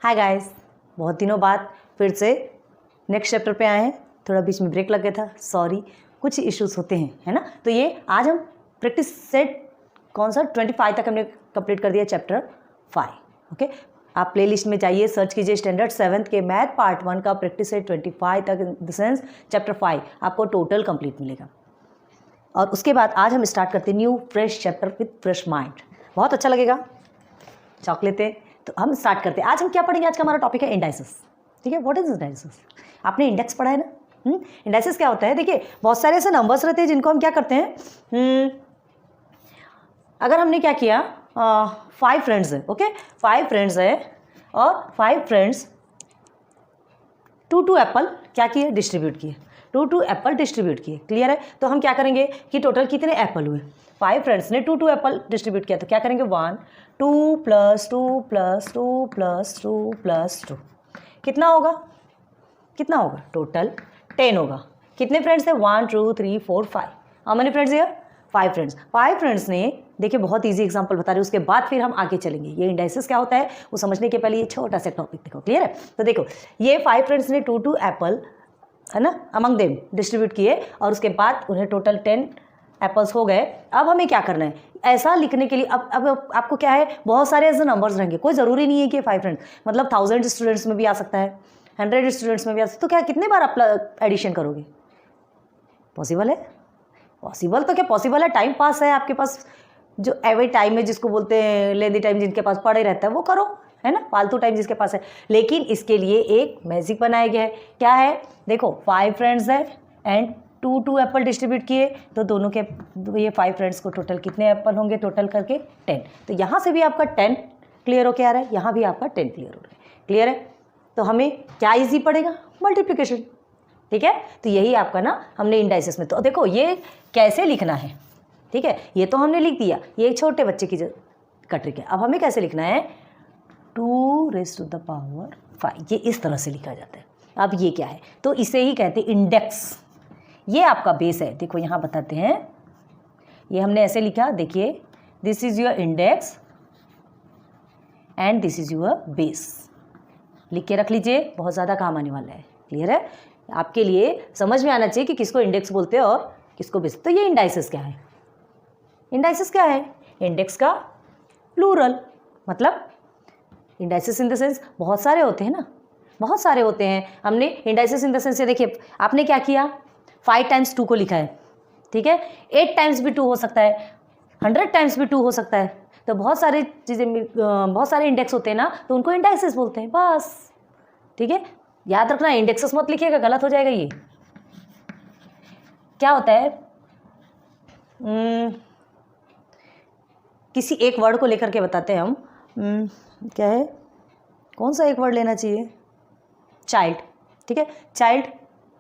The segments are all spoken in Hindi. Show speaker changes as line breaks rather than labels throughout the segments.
हाय गाइस, बहुत दिनों बाद फिर से नेक्स्ट चैप्टर पे आए हैं। थोड़ा बीच में ब्रेक लग गया था, सॉरी, कुछ इश्यूज होते हैं, है ना। तो ये आज हम प्रैक्टिस सेट कौन सा 25 तक हमने कंप्लीट कर दिया, चैप्टर 5। ओके, आप प्लेलिस्ट में जाइए, सर्च कीजिए स्टैंडर्ड 7th के मैथ पार्ट 1 का प्रैक्टिस सेट 25 तक, इन द सेंस चैप्टर 5 आपको टोटल कंप्लीट मिलेगा। और उसके बाद आज हम स्टार्ट करते हैं new fresh chapter with fresh mind. बहुत अच्छा लगेगा, चौक लेते हैं। तो हम स्टार्ट करते हैं। आज हम क्या पढ़ेंगे? आज का हमारा टॉपिक है इंडाइसिस। ठीक है, व्हाट इज इंडाइसिस? आपने इंडेक्स पढ़ा है ना। इंडाइसिस क्या होता है? देखिए, बहुत सारे ऐसे नंबर्स रहते हैं जिनको हम क्या करते हैं, अगर हमने क्या किया, 5 फ्रेंड्स है, ओके, 5 फ्रेंड्स है और 5 फ्रेंड्स 2 एप्पल क्या किए, डिस्ट्रीब्यूट किए, 2 एप्पल डिस्ट्रीब्यूट किए। क्लियर है? तो हम क्या करेंगे कि टोटल कितने एप्पल हुए? 5 फ्रेंड्स ने 2 एप्पल डिस्ट्रीब्यूट किया, तो क्या करेंगे, 1 2 + 2 + 2 + 2 + 2 कितना होगा? कितना होगा? टोटल 10 होगा। कितने फ्रेंड्स थे? 1 2 3 4 5। How many friends here? 5 friends. 5 friends ने, देखिए बहुत इजी एग्जांपल बता रहे हैं, उसके बाद फिर हम आगे चलेंगे। ये इंडाइसिस क्या होता है वो समझने के पहले ये छोटा सा टॉपिक देखो। क्लियर है? तो देखो, ये 5 फ्रेंड्स ने 2 एप्पल, है ना, अमंग देम डिस्ट्रीब्यूट किए और उसके बाद उन्हें टोटल 10 एप्पल्स हो गए। अब हमें क्या करना है ऐसा लिखने के लिए? अब आपको क्या है, बहुत सारे ऐसे नंबर्स रहेंगे, कोई ज़रूरी नहीं है कि 5 फ्रेंड्स, मतलब 1000 स्टूडेंट्स में भी आ सकता है, 100 स्टूडेंट्स में भी आ सकता है। तो क्या कितने बार आप एडिशन करोगे? पॉसिबल है? पॉसिबल तो क्या पॉसिबल है, टाइम पास है आपके पास, जो एवरी टाइम है जिसको बोलते हैं, लेंदी टाइम जिनके पास पड़े रहता है वो करो, है ना, फालतू टाइम जिसके पास है। लेकिन इसके लिए एक मैजिक बनाया गया है। क्या है? देखो, 5 फ्रेंड्स है एंड 2 एप्पल डिस्ट्रीब्यूट किए, तो दोनों के, ये 5 फ्रेंड्स को टोटल कितने एप्पल होंगे? टोटल करके 10। तो यहाँ से भी आपका 10 क्लियर हो के आ रहा है, यहाँ भी आपका 10 क्लियर हो रहा है। क्लियर है? तो हमें क्या ईजी पड़ेगा? मल्टीप्लिकेशन। ठीक है, तो यही आपका ना हमने इंडाइसिस में, तो देखो ये कैसे लिखना है। ठीक है, ये तो हमने लिख दिया, ये एक छोटे बच्चे की का ट्रिक है। अब हमें कैसे लिखना है? 2⁵ ये इस तरह से लिखा जाता है। अब ये क्या है? तो इसे ही कहते हैं इंडेक्स। ये आपका बेस है। देखो यहाँ बताते हैं, ये हमने ऐसे लिखा, देखिए, this is your index and this is your base. लिख के रख लीजिए, बहुत ज़्यादा काम आने वाला है। क्लियर है? आपके लिए समझ में आना चाहिए कि किसको इंडेक्स बोलते हैं और किसको बेस। तो ये इंडाइसिस क्या है? इंडाइसिस क्या है? इंडेक्स का प्लूरल, मतलब इंडाइसिस इन द सेंस बहुत सारे होते हैं ना, बहुत सारे होते हैं। हमने इंडाइसिस इन द सेंस से, देखिए आपने क्या किया, 5 टाइम्स 2 को लिखा है, ठीक है, 8 टाइम्स भी 2 हो सकता है, 100 टाइम्स भी 2 हो सकता है। तो बहुत सारी चीज़ें, बहुत सारे इंडेक्स होते हैं ना, तो उनको इंडाइसिस बोलते हैं, बस। ठीक है, याद रखना, इंडेक्सेस मत लिखिएगा, गलत हो जाएगा। ये क्या होता है, किसी एक वर्ड को लेकर के बताते हैं हम, क्या है, कौन सा एक वर्ड लेना चाहिए? चाइल्ड। ठीक है, चाइल्ड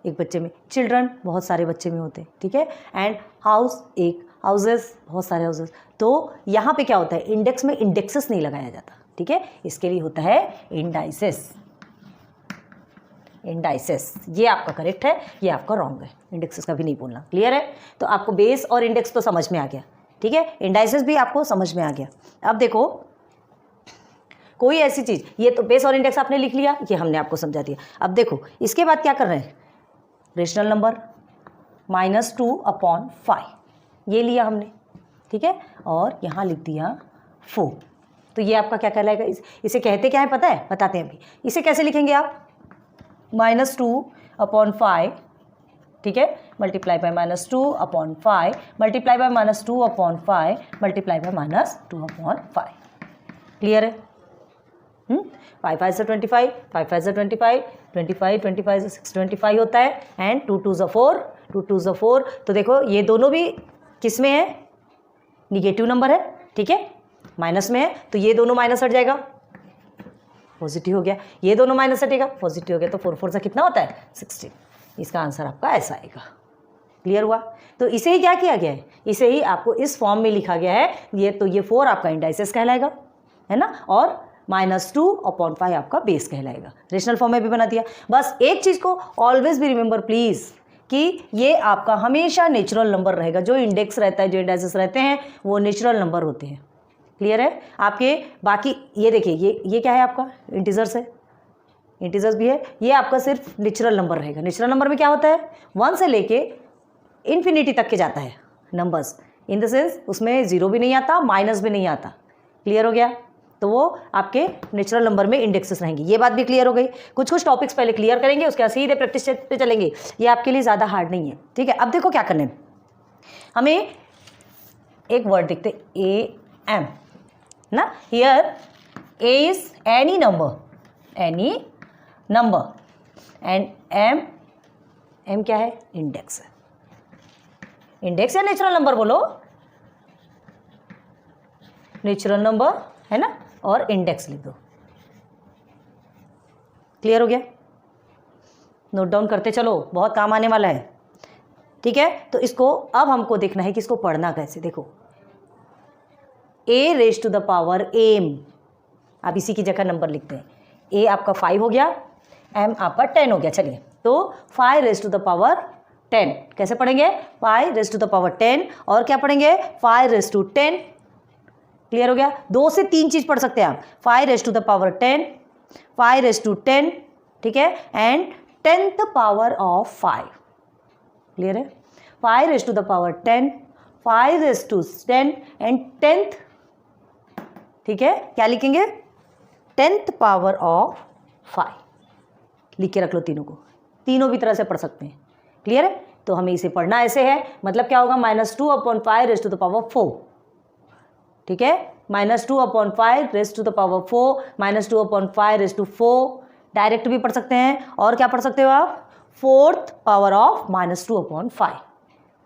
एक बच्चे में, चिल्ड्रन बहुत सारे बच्चे में होते हैं। ठीक है, एंड हाउस एक, हाउसेस बहुत सारे हाउसेस। तो यहाँ पे क्या होता है, इंडेक्स में इंडेक्सेस नहीं लगाया जाता। ठीक है, इसके लिए होता है इंडाइसिस। इंडाइसिस, ये आपका करेक्ट है, ये आपका रॉन्ग है, इंडेक्सेस का भी नहीं बोलना। क्लियर है? तो आपको बेस और इंडेक्स तो समझ में आ गया। ठीक है, इंडाइसिस भी आपको समझ में आ गया। अब देखो, कोई ऐसी चीज़, ये तो बेस और इंडेक्स आपने लिख लिया, ये हमने आपको समझा दिया। अब देखो इसके बाद क्या कर रहे हैं, रेशनल नंबर -2/5 ये लिया हमने। ठीक है, और यहाँ लिख दिया 4। तो ये आपका क्या कहलाएगा? इसे कहते क्या है पता है? बताते हैं अभी। इसे कैसे लिखेंगे आप? -2/5, ठीक है, multiply by -2/5, multiply by -2/5, multiply by -2/5। Clear है? 5 5 से 25, 5 5 से 25, 25 25 से 625 होता है, एंड 2 2 4, 2 2 4। तो देखो ये दोनों भी किस में है? निगेटिव नंबर है। ठीक है, माइनस में है, तो ये दोनों माइनस हट जाएगा, पॉजिटिव हो गया। ये दोनों माइनस हटेगा, पॉजिटिव हो गया। तो 4 4 से कितना होता है? 16। इसका आंसर आपका ऐसा आएगा। क्लियर हुआ? तो इसे ही क्या किया गया है? इसे ही आपको इस फॉर्म में लिखा गया है। ये तो ये 4 आपका इंडाइसिस कहलाएगा, है ना, और -2/5 आपका बेस कहलाएगा। रेशनल फॉर्म में भी बना दिया। बस एक चीज़ को ऑलवेज भी रिमेंबर प्लीज़, कि ये आपका हमेशा नेचुरल नंबर रहेगा। जो इंडेक्स रहता है, जो इंडाइसिस रहते हैं, वो नेचुरल नंबर होते हैं। क्लियर है। आपके बाकी ये देखिए, ये क्या है आपका, इंटीजर्स है, इंटीजर्स भी है। ये आपका सिर्फ नेचुरल नंबर रहेगा। नेचुरल नंबर में क्या होता है, 1 से लेके इन्फिनिटी तक के जाता है नंबर्स, इन द सेंस उसमें जीरो भी नहीं आता, माइनस भी नहीं आता। क्लियर हो गया। तो वो आपके नेचुरल नंबर में इंडेक्सेस रहेंगी। ये बात भी क्लियर हो गई। कुछ कुछ टॉपिक्स पहले क्लियर करेंगे, उसके बाद सीधे प्रैक्टिस सेट पे चलेंगे। ये आपके लिए ज़्यादा हार्ड नहीं है, ठीक है। अब देखो क्या करने, हमें एक वर्ड देखते, ए एम ना। Here a is any number and m क्या है, इंडेक्स है। इंडेक्स या नेचुरल नंबर बोलो, नेचुरल नंबर है ना, और इंडेक्स लिख दो। क्लियर हो गया। नोट डाउन करते चलो, बहुत काम आने वाला है, ठीक है। तो इसको अब हमको देखना है कि इसको पढ़ना कैसे। देखो, a raise to the power m, आप इसी की जगह नंबर लिखते हैं। a आपका 5 हो गया, m आपका 10 हो गया। चलिए, तो 5 रेज टू द पावर 10 कैसे पढ़ेंगे, 5 रेज टू द पावर 10, और क्या पढ़ेंगे, 5 रेज टू 10। क्लियर हो गया। 2 से 3 चीज पढ़ सकते हैं आप, 5 raise to the power 10, 5 raise to 10, ठीक है, and 10th power of 5। Clear है। 5 raise to the power 10, 5 raise to 10 and 10th, ठीक है, क्या लिखेंगे, 10th पावर ऑफ 5 लिख के रख लो। तीनों को, तीनों भी तरह से पढ़ सकते हैं। क्लियर है। तो हमें इसे पढ़ना ऐसे है, मतलब क्या होगा, -2/5 रेज टू द पावर 4, ठीक है, -2/5 raise to the power 4, -2/5 raise to 4, direct भी पढ़ सकते हैं। और क्या पढ़ सकते हो आप, 4th पावर ऑफ -2/5।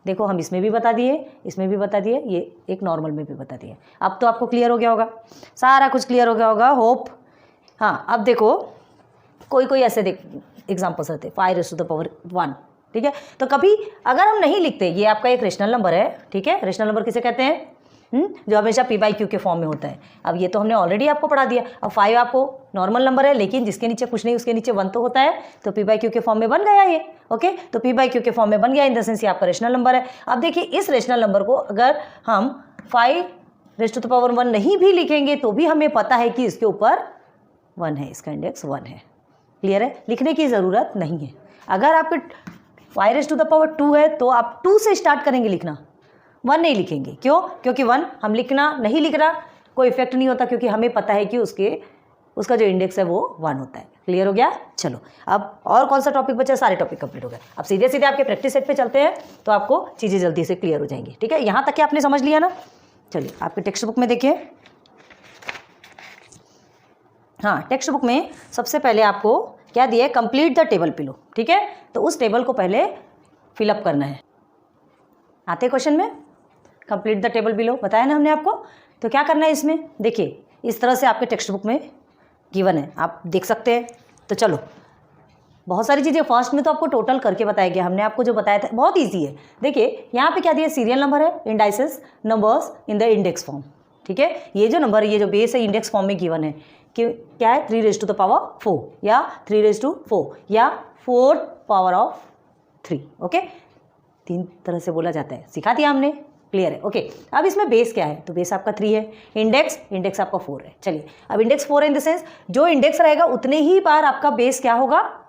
देखो, हम इसमें भी बता दिए, इसमें भी बता दिए, ये एक नॉर्मल में भी बता दिए। अब तो आपको क्लियर हो गया होगा, सारा कुछ क्लियर हो गया होगा, होप। हाँ, अब देखो, कोई ऐसे देख एग्जाम्पल्स रहते, 5 रेज टू द पावर 1, ठीक है। तो कभी अगर हम नहीं लिखते, ये आपका एक रेशनल नंबर है, ठीक है। रेशनल नंबर किसे कहते हैं, जो हमेशा p/q के फॉर्म में होता है। अब ये तो हमने ऑलरेडी आपको पढ़ा दिया। अब 5 आपको नॉर्मल नंबर है, लेकिन जिसके नीचे कुछ नहीं उसके नीचे 1 तो होता है, तो p/q के फॉर्म में बन गया ये। ओके, तो p/q के फॉर्म में बन गया, इन द सेंस ये आपका रेशनल नंबर है। अब देखिए, इस रेशनल नंबर को अगर हम 5 रेज टू द पावर 1 नहीं भी लिखेंगे तो भी हमें पता है कि इसके ऊपर 1 है, इसका इंडेक्स 1 है। क्लियर है। लिखने की ज़रूरत नहीं है। अगर आपके 5 रेज टू द पावर 2 है तो आप 2 से स्टार्ट करेंगे लिखना, 1 नहीं लिखेंगे। क्यों, क्योंकि 1 हम नहीं लिखना कोई इफेक्ट नहीं होता, क्योंकि हमें पता है कि उसका जो इंडेक्स है वो 1 होता है। क्लियर हो गया। चलो, अब और कौन सा टॉपिक बचा, सारे टॉपिक कंप्लीट हो गए। अब सीधे सीधे आपके प्रैक्टिस सेट पे चलते हैं, तो आपको चीज़ें जल्दी से क्लियर हो जाएंगी, ठीक है। यहाँ तक कि आपने समझ लिया ना। चलिए, आपके टेक्स्ट बुक में देखिए। हाँ, टेक्स्ट बुक में सबसे पहले आपको क्या दिया है, कंप्लीट द टेबल पिलो, ठीक है। तो उस टेबल को पहले फिलअप करना है। आते क्वेश्चन में, कंप्लीट द टेबल बिलो बताया ना हमने आपको। तो क्या करना है इसमें, देखिए, इस तरह से आपके टेक्स्ट बुक में गिवन है, आप देख सकते हैं। तो चलो, बहुत सारी चीज़ें फर्स्ट में तो आपको टोटल करके बताया गया, हमने आपको जो बताया था बहुत ईजी है। देखिए, यहाँ पे क्या दिया, सीरियल नंबर है, indices numbers in the index form, ठीक है। ये जो नंबर है, ये जो बेस है, इंडेक्स फॉर्म में गिवन है कि क्या है, 3 रेज टू द पावर 4 या 3 रेज टू 4 या 4th पावर ऑफ 3। ओके, 3 तरह से बोला जाता है, सिखा दिया हमने। क्लियर है। ओके, अब इसमें बेस क्या है, तो बेस आपका 3 है, इंडेक्स आपका 4 है। चलिए, अब इंडेक्स 4 है, इन द सेंस जो इंडेक्स रहेगा उतने ही बार आपका बेस क्या होगा,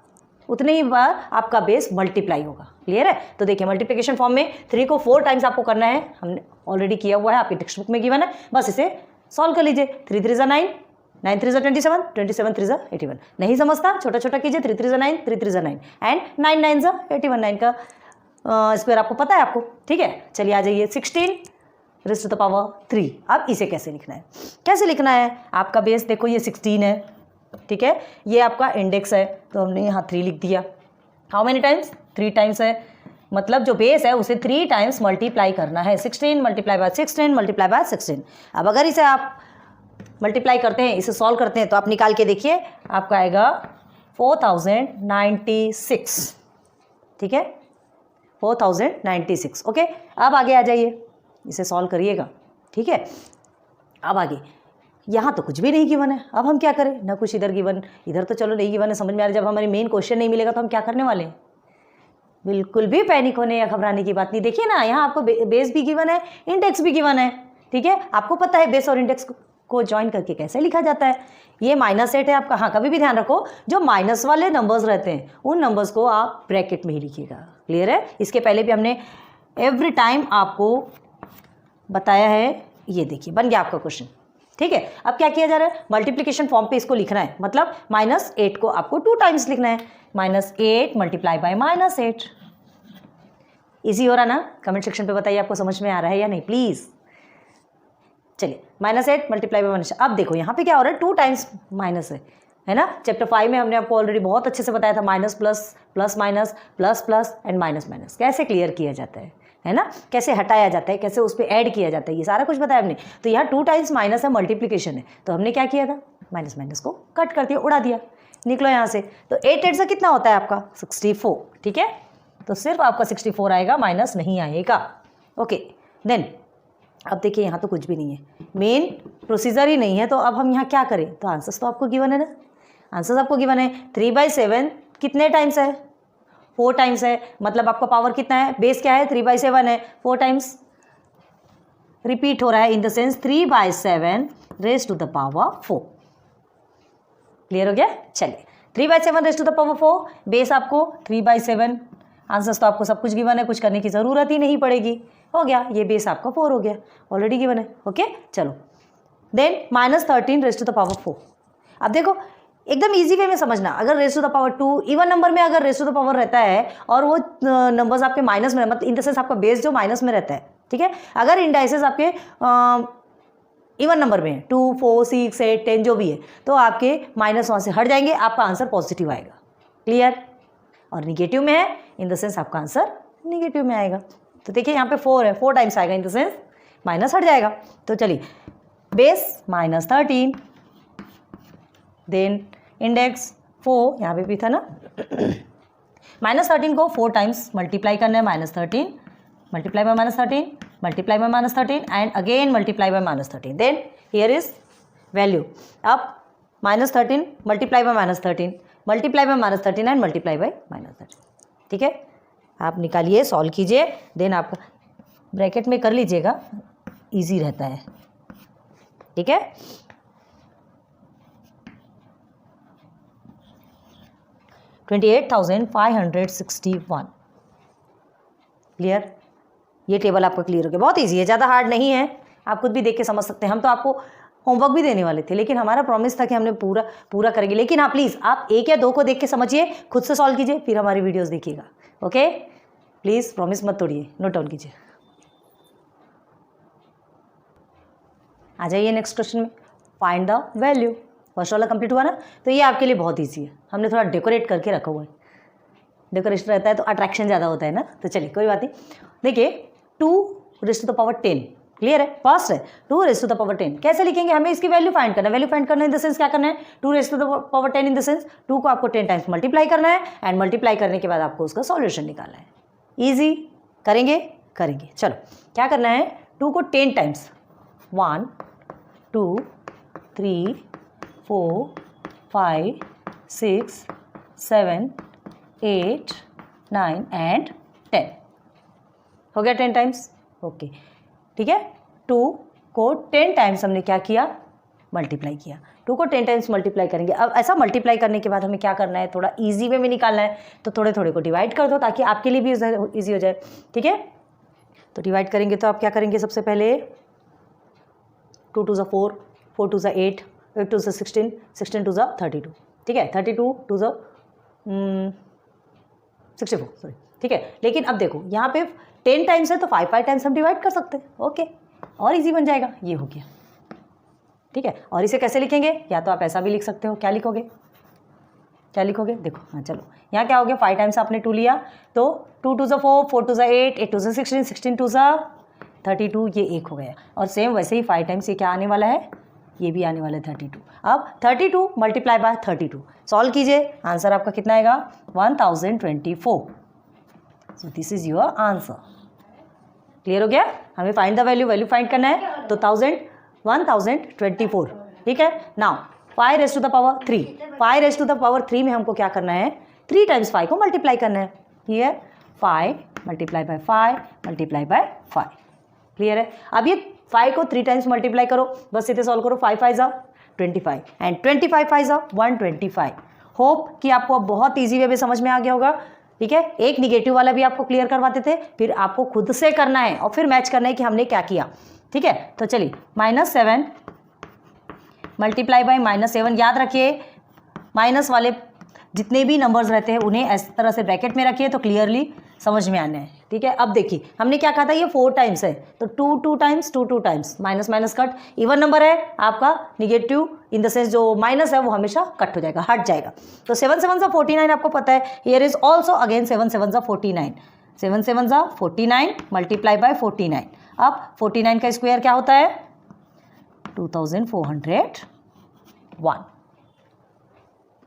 उतने ही बार आपका बेस मल्टीप्लाई होगा। क्लियर है। तो देखिए, मल्टीप्लिकेशन फॉर्म में 3 को 4 टाइम्स आपको करना है, हमने ऑलरेडी किया हुआ है, आपकी टेक्स्ट बुक में गिवन है, बस इसे सॉल्व कर लीजिए। 3 3 = 9, 9 3 = 27, 27 3 = 81। नहीं समझता, छोटा छोटा कीजिए, 3 3 = 9, 3 3 = 9 एंड 9 9 = 81। 9 का स्क्वायर आपको पता है आपको, ठीक है। चलिए, आ जाइए 16 रेज़ टू द पावर 3। अब इसे कैसे लिखना है, कैसे लिखना है, आपका बेस देखो ये 16 है, ठीक है। ये आपका इंडेक्स है, तो हमने यहाँ 3 लिख दिया। हाउ मेनी टाइम्स, 3 टाइम्स है, मतलब जो बेस है उसे 3 टाइम्स मल्टीप्लाई करना है। 16 मल्टीप्लाई बाय 16 मल्टीप्लाई बाय 16। अब अगर इसे आप मल्टीप्लाई करते हैं, इसे सॉल्व करते हैं, तो आप निकाल के देखिए, आपका आएगा 4096, ठीक है, 4096। ओके, अब आगे आ जाइए, इसे सॉल्व करिएगा, ठीक है। अब आगे, यहाँ तो कुछ भी नहीं गिवन है, अब हम क्या करें, ना कुछ इधर गिवन, इधर तो चलो नहीं गिवन है, समझ में आ रहा है। जब हमारी मेन क्वेश्चन नहीं मिलेगा तो हम क्या करने वाले हैं, बिल्कुल भी पैनिक होने या घबराने की बात नहीं। देखिए ना, यहाँ आपको बेस भी गिवन है, इंडेक्स भी गिवन है, ठीक है, आपको पता है बेस और इंडेक्स को ज्वाइन करके कैसे लिखा जाता है। ये -8 है आपका। हाँ, कभी भी ध्यान रखो जो माइनस वाले नंबर्स रहते हैं उन नंबर्स को आप ब्रैकेट में ही लिखिएगा। क्लियर है? इसके पहले भी हमने एवरी टाइम आपको बताया है। ये देखिए बन गया आपका क्वेश्चन। ठीक है, अब क्या किया जा रहा है, मल्टीप्लिकेशन फॉर्म पे इसको लिखना है, मतलब -8 को आपको 2 टाइम्स लिखना है। -8 मल्टीप्लाई बाय -8। इजी हो रहा ना? कमेंट सेक्शन पे बताइए आपको समझ में आ रहा है या नहीं प्लीज। चलिए, -8 मल्टीप्लाई बाय -8। अब देखो यहाँ पे क्या हो रहा है, 2 टाइम्स माइनस है ना। चैप्टर 5 में हमने आपको ऑलरेडी बहुत अच्छे से बताया था minus plus, plus minus, plus plus and minus minus कैसे क्लियर किया जाता है ना, कैसे हटाया जाता है, कैसे उस पर ऐड किया जाता है, ये सारा कुछ बताया हमने। तो यहाँ 2 टाइम्स माइनस है, मल्टीप्लीकेशन है, तो हमने क्या किया था, माइनस माइनस को कट कर दिया, उड़ा दिया, निकलो यहाँ से। तो 8 से कितना होता है आपका 64। ठीक है, तो सिर्फ आपका 64 आएगा, माइनस नहीं आएगा। ओके देन अब देखिए यहाँ तो कुछ भी नहीं है, मेन प्रोसीजर ही नहीं है, तो अब हम यहाँ क्या करें। तो आंसर्स तो आपको गिवन है ना, आंसर्स आपको गिवन है। 3/7 कितने टाइम्स है, 4 टाइम्स है, मतलब आपका पावर कितना है, बेस क्या है 3/7 है, 4 टाइम्स रिपीट हो रहा है, in the sense 3/7 raise to the power 4। Clear हो गया? चलिए 3/7 raise to the power 4, base आपको 3/7, आंसर्स तो आपको सब कुछ गिवन है, कुछ करने की ज़रूरत ही नहीं पड़ेगी। हो गया, ये बेस आपका 4 हो गया, ऑलरेडी गिवन है। ओके चलो then -13 raise to the power 4। अब देखो एकदम इजी वे में समझना, अगर raise to the power 2 even number में अगर रेज टू द पावर रहता है और वो नंबर्स आपके माइनस में, मतलब इन द सेंस आपका बेस जो माइनस में रहता है, ठीक है, अगर इंडाइसेस आपके इवन नंबर में 2, 4, 6, 8, 10 जो भी है, तो आपके माइनस वहाँ से हट जाएंगे, आपका आंसर पॉजिटिव आएगा। क्लियर? और निगेटिव में है, इन द सेंस आपका आंसर निगेटिव में आएगा। तो देखिए यहाँ पे 4 है, 4 टाइम्स आएगा, इन द सेंस माइनस हट जाएगा। तो चलिए बेस -13 देन इंडेक्स 4, यहाँ पे भी था ना -13 को 4 टाइम्स मल्टीप्लाई करना है, -13 multiply by -13 multiply by -13 and again multiply by -13, then here is value. अब -13 multiply by -13 multiply by -13 and multiply by -13। ठीक है, आप निकालिए, सॉल्व कीजिए, देन आप ब्रैकेट में कर लीजिएगा, इजी रहता है। ठीक है, $28,561। क्लियर? ये टेबल आपका क्लियर हो गया, बहुत इजी है, ज़्यादा हार्ड नहीं है, आप खुद भी देख के समझ सकते हैं। हम तो आपको होमवर्क भी देने वाले थे, लेकिन हमारा प्रॉमिस था कि हमने पूरा करेंगे। लेकिन हाँ प्लीज़ आप 1 या 2 को देख के समझिए, खुद से सॉल्व कीजिए, फिर हमारी वीडियोस देखिएगा। ओके प्लीज़ प्रॉमिस मत तोड़िए, नोट डाउन कीजिए। आ जाइए नेक्स्ट क्वेश्चन में, फाइंड द वैल्यू। फर्स्ट वाला कंप्लीट हुआ ना, तो ये आपके लिए बहुत ईजी है, हमने थोड़ा डेकोरेट करके रखा हुआ है, डेकोरेशन रहता है तो अट्रैक्शन ज़्यादा होता है ना। तो चलिए कोई बात नहीं, देखिए 2 raise to the power 10। Clear है? फर्स्ट है 2 रेज़ टू द पावर 10, कैसे लिखेंगे, हमें इसकी वैल्यू फाइंड करना है। वैल्यू फाइंड करना इन द सेंस क्या करना है, 2 raise to the power 10 in the sense 2 को आपको 10 टाइम्स मल्टीप्लाई करना है, एंड मल्टीप्लाई करने के बाद आपको उसका सॉल्यूशन निकालना है। ईजी, करेंगे? चलो क्या करना है, 2 को 10 टाइम्स, 1 2 3 4 5 6 7 8 9 एंड 10 हो गया 10 टाइम्स। ओके ठीक है, 2 को 10 टाइम्स हमने क्या किया, मल्टीप्लाई किया। 2 को 10 टाइम्स मल्टीप्लाई करेंगे। अब ऐसा मल्टीप्लाई करने के बाद हमें क्या करना है, थोड़ा इजी वे में निकालना है, तो थोड़े थोड़े को डिवाइड कर दो ताकि आपके लिए भी इजी हो जाए। ठीक है, तो डिवाइड करेंगे तो आप क्या करेंगे, सबसे पहले 2 2 4, 4 2 8, 8 2 16, 16 2 32। ठीक है, 32 2 64 सॉरी। ठीक है, लेकिन अब देखो यहाँ पे 10 टाइम्स है तो 5 5 टाइम्स हम डिवाइड कर सकते हैं। ओके, और इजी बन जाएगा, ये हो गया। ठीक है, और इसे कैसे लिखेंगे, या तो आप ऐसा भी लिख सकते हो, क्या लिखोगे, देखो, हाँ चलो, यहाँ क्या हो गया, 5 टाइम्स आपने 2 लिया, तो 2 2 4, 4 2 8, 8 2 16, 16 2 32, ये 1 हो गया। और सेम वैसे ही 5 टाइम्स ये क्या आने वाला है, ये भी आने वाला है 32। अब 32 मल्टीप्लाई बाय 32, सॉल्व कीजिए, आंसर आपका कितना आएगा, 1024। So this is your answer. Clear हो गया? हमें फाइंड द वैल्यू फाइंड करना है, तो 1024। ठीक है, now 5 raise to the power 3, 5 raise to the power 3 में हमको क्या करना है, 3 टाइम्स 5 को मल्टीप्लाई करना है। Here 5 multiply by 5 multiply by 5। Clear है? अब ये 5 को 3 टाइम्स मल्टीप्लाई करो, बस सीधे सॉल्व करो। 5 5 जा 25 एंड 25 5 जा 125। होप कि आपको अब बहुत ईजी वे में समझ में आ गया होगा। ठीक है, एक निगेटिव वाला भी आपको क्लियर करवाते थे, फिर आपको खुद से करना है और फिर मैच करना है कि हमने क्या किया। ठीक है, तो चलिए -7 मल्टीप्लाई बाय -7। याद रखिए माइनस वाले जितने भी नंबर्स रहते हैं उन्हें इस तरह से ब्रैकेट में रखिए तो क्लियरली समझ में आना है। ठीक है, अब देखिए हमने क्या कहा था, ये 4 टाइम्स है तो 2 times 2 times, minus minus cut. Even number है आपका, निगेटिव इन द सेंस जो माइनस है वो हमेशा कट हो जाएगा, हट जाएगा। तो 7 7 जा 49 आपको पता है। हियर इज ऑल्सो अगेन 7 7 जा 49, 7 7 जा 49 मल्टीप्लाई बाय 49। अब 49 का स्क्वायर क्या होता है 2401।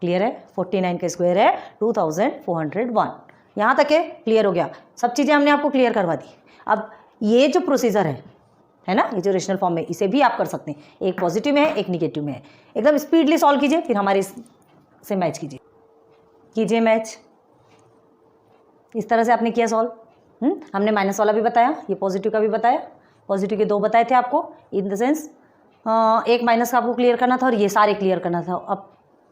क्लियर है, 49 का स्क्वायर है 2401। यहाँ तक है, क्लियर हो गया। सब चीज़ें हमने आपको क्लियर करवा दी। अब ये जो प्रोसीजर है ना, ये जो रेशनल फॉर्म में, इसे भी आप कर सकते हैं। एक पॉजिटिव में है, एक निगेटिव में है। एकदम स्पीडली सॉल्व कीजिए, फिर हमारे से मैच कीजिए मैच। इस तरह से आपने किया सॉल्व। हमने माइनस वाला भी बताया, ये पॉजिटिव का भी बताया। पॉजिटिव के 2 बताए थे आपको, इन द सेंस एक माइनस का आपको क्लियर करना था और ये सारे क्लियर करना था। अब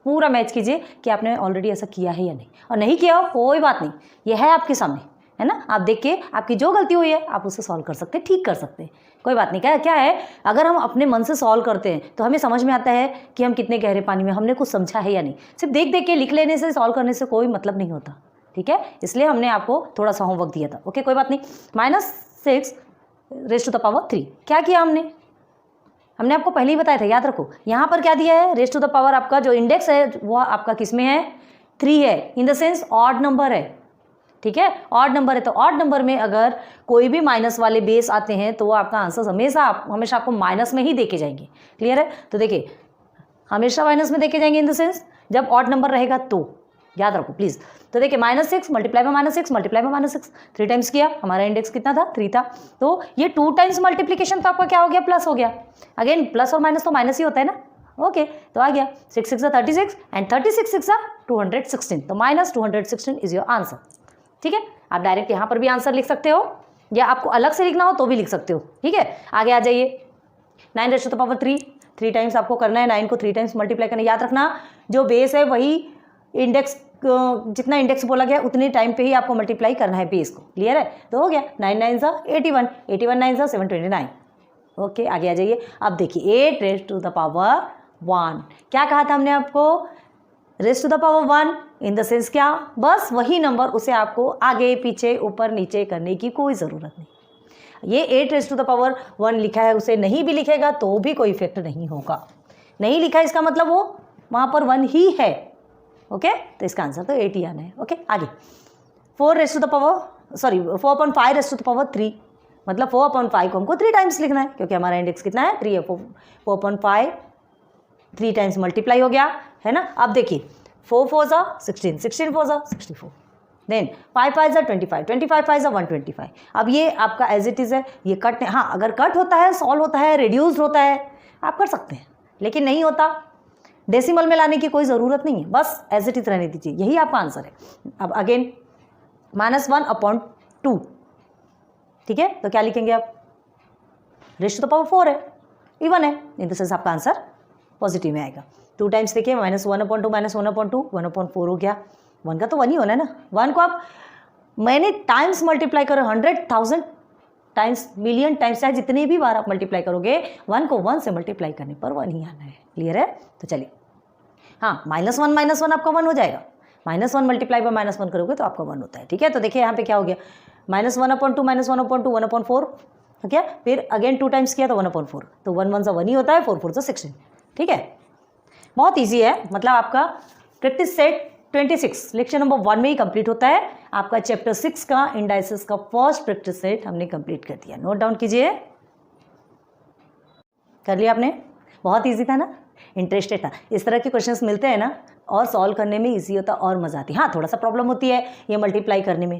पूरा मैच कीजिए कि आपने ऑलरेडी ऐसा किया है या नहीं, और नहीं किया हो कोई बात नहीं, ये है आपके सामने, है ना। आप देख के आपकी जो गलती हुई है आप उसे सॉल्व कर सकते हैं, ठीक कर सकते हैं, कोई बात नहीं। क्या है, अगर हम अपने मन से सॉल्व करते हैं तो हमें समझ में आता है कि हम कितने गहरे पानी में, हमने कुछ समझा है या नहीं। सिर्फ देख देख के लिख लेने से, सॉल्व करने से कोई मतलब नहीं होता। ठीक है, इसलिए हमने आपको थोड़ा सा होमवर्क दिया था। ओके, कोई बात नहीं। -6 रेज़ टू द पावर 3 क्या किया हमने आपको पहले ही बताया था, याद रखो। यहाँ पर क्या दिया है, रेज़ टू द पावर आपका जो इंडेक्स है वो आपका किस में है 3 है, in the sense odd number है। ठीक है, ऑड नंबर है तो ऑड नंबर में अगर कोई भी माइनस वाले बेस आते हैं तो वो आपका आंसर हमेशा आपको माइनस में ही देके जाएंगे। क्लियर है, तो देखिए हमेशा माइनस में देके जाएंगे इन द सेंस जब ऑड नंबर रहेगा तो, याद रखो प्लीज़। तो देखिए -6 multiply by -6 multiply by -6, 3 times किया। हमारा इंडेक्स कितना था 3 था, तो ये 2 टाइम्स मल्टीप्लिकेशन तो आपका क्या हो गया, प्लस हो गया। अगेन प्लस और माइनस तो माइनस ही होता है ना। ओके, तो आ गया 6 6 36 एंड 36 6 216, तो -216 इज योर आंसर। ठीक है, आप डायरेक्ट यहाँ पर भी आंसर लिख सकते हो या आपको अलग से लिखना हो तो भी लिख सकते हो। ठीक है, आगे आ जाइए। 9 raise to the power 3 times आपको करना है, 9 को 3 टाइम्स मल्टीप्लाई करना है। याद रखना जो बेस है वही इंडेक्स, जितना इंडेक्स बोला गया उतने टाइम पे ही आपको मल्टीप्लाई करना है बेस को। क्लियर है, तो हो गया 9 9 जा 81, 81 9 जा 729। ओके, आगे आ जाइए। अब देखिए 8 रेज़ टू द पावर 1 क्या कहा था हमने आपको, raise to the power 1 in the sense क्या, बस वही नंबर, उसे आपको आगे पीछे ऊपर नीचे करने की कोई ज़रूरत नहीं। ये 8 रेज़ टू द पावर 1 लिखा है, उसे नहीं भी लिखेगा तो भी कोई इफेक्ट नहीं होगा। नहीं लिखा है इसका मतलब वो वहाँ पर 1 ही है। ओके, तो इसका आंसर तो 8 ही आना है। ओके, आगे 4 raise to the power 4.5 raise to the power 3, मतलब 4/5 को हमको 3 टाइम्स लिखना है क्योंकि हमारा इंडेक्स कितना है 3 है। 4.5 3 टाइम्स मल्टीप्लाई हो गया है ना। अब देखिए 4 4 जा 16, 16 4 जा 64, देन 5 5 जा 25, 25 5 जा 125। अब ये आपका एज इट इज़ है, ये कट, हाँ अगर कट होता है, सॉल्व होता है, रिड्यूस होता है, आप कर सकते हैं, लेकिन नहीं होता, डेसिमल में लाने की कोई ज़रूरत नहीं है, बस एज इट इज़ रहने दीजिए, यही आपका आंसर है। अब अगेन -1/2, ठीक है, तो क्या लिखेंगे आप, रेज़ टू द पावर 4 है, इवन है, इन द सेंस आपका आंसर पॉजिटिव में आएगा। 2 टाइम्स देखिए -1/2 -1/2 1/4 हो गया, 1 का तो 1 ही होना है ना। 1 को आप मैंने टाइम्स मल्टीप्लाई करो 100,000 टाइम्स, मिलियन टाइम्स, चाहे जितने भी बार आप मल्टीप्लाई करोगे 1 को 1 से मल्टीप्लाई करने पर 1 ही आना है। क्लियर है, तो चलिए हाँ -1 आपका 1 हो जाएगा, -1 मल्टीप्लाई बाय -1 करोगे तो आपका 1 होता है। ठीक है, तो देखिए यहाँ पे क्या हो गया, -1/2 -1/2 1/4 हो गया, फिर अगेन 2 टाइम्स किया तो 1/4, तो 1 1 1 ही होता है, 4 4 16। ठीक है, बहुत ईजी है, मतलब आपका प्रैक्टिस सेट 26 लेक्चर नंबर 1 में ही कंप्लीट होता है। आपका चैप्टर 6 का इंडाइसिस का फर्स्ट प्रैक्टिस सेट हमने कंप्लीट कर दिया। नोट डाउन कीजिए, कर लिया आपने, बहुत ईजी था ना, इंटरेस्टेड था। इस तरह के क्वेश्चंस मिलते हैं ना और सॉल्व करने में ईजी होता और मज़ा आती है। हाँ थोड़ा सा प्रॉब्लम होती है ये मल्टीप्लाई करने में,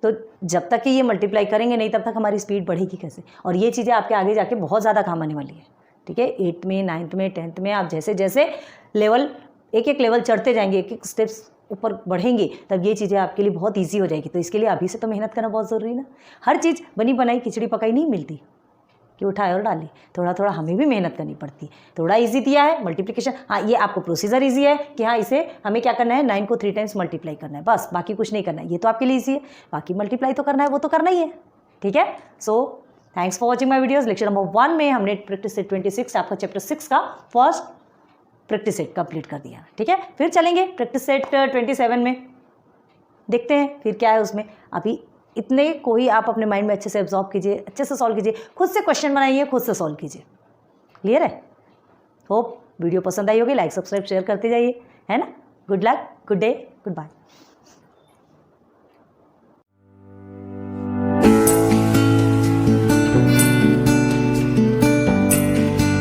तो जब तक कि ये मल्टीप्लाई करेंगे नहीं तब तक हमारी स्पीड बढ़ेगी कैसे, और ये चीज़ें आपके आगे जाके बहुत ज़्यादा काम आने वाली है। ठीक है, 8th में 9th में 10th में आप जैसे जैसे लेवल एक एक लेवल चढ़ते जाएंगे, एक एक स्टेप्स ऊपर बढ़ेंगे, तब ये चीज़ें आपके लिए बहुत ईजी हो जाएगी। तो इसके लिए अभी से तो मेहनत करना बहुत ज़रूरी है ना। हर चीज़ बनी बनाई खिचड़ी पकाई नहीं मिलती, कि उठाए और डाली। थोड़ा थोड़ा हमें भी मेहनत करनी पड़ती है। थोड़ा इजी दिया है मल्टीप्लिकेशन, हाँ ये आपको प्रोसीजर इजी है कि हाँ इसे हमें क्या करना है 9 को 3 टाइम्स मल्टीप्लाई करना है, बस बाकी कुछ नहीं करना है। ये तो आपके लिए इजी है, बाकी मल्टीप्लाई तो करना है, वो तो करना ही है। ठीक है, so thanks for watching my videos. Lecture number 1 में हमने प्रैक्टिस सेट 26 आपका चैप्टर 6 का फर्स्ट प्रैक्टिस सेट कंप्लीट कर दिया। ठीक है, फिर चलेंगे प्रैक्टिस सेट 27 में, देखते हैं फिर क्या है उसमें। अभी इतने को ही आप अपने माइंड में अच्छे से एब्जॉर्ब कीजिए, अच्छे से सॉल्व कीजिए, खुद से क्वेश्चन बनाइए, खुद से सॉल्व कीजिए। क्लियर है? होप वीडियो पसंद आई होगी, लाइक सब्सक्राइब शेयर करते जाइए, है ना। Good luck, good day, good bye.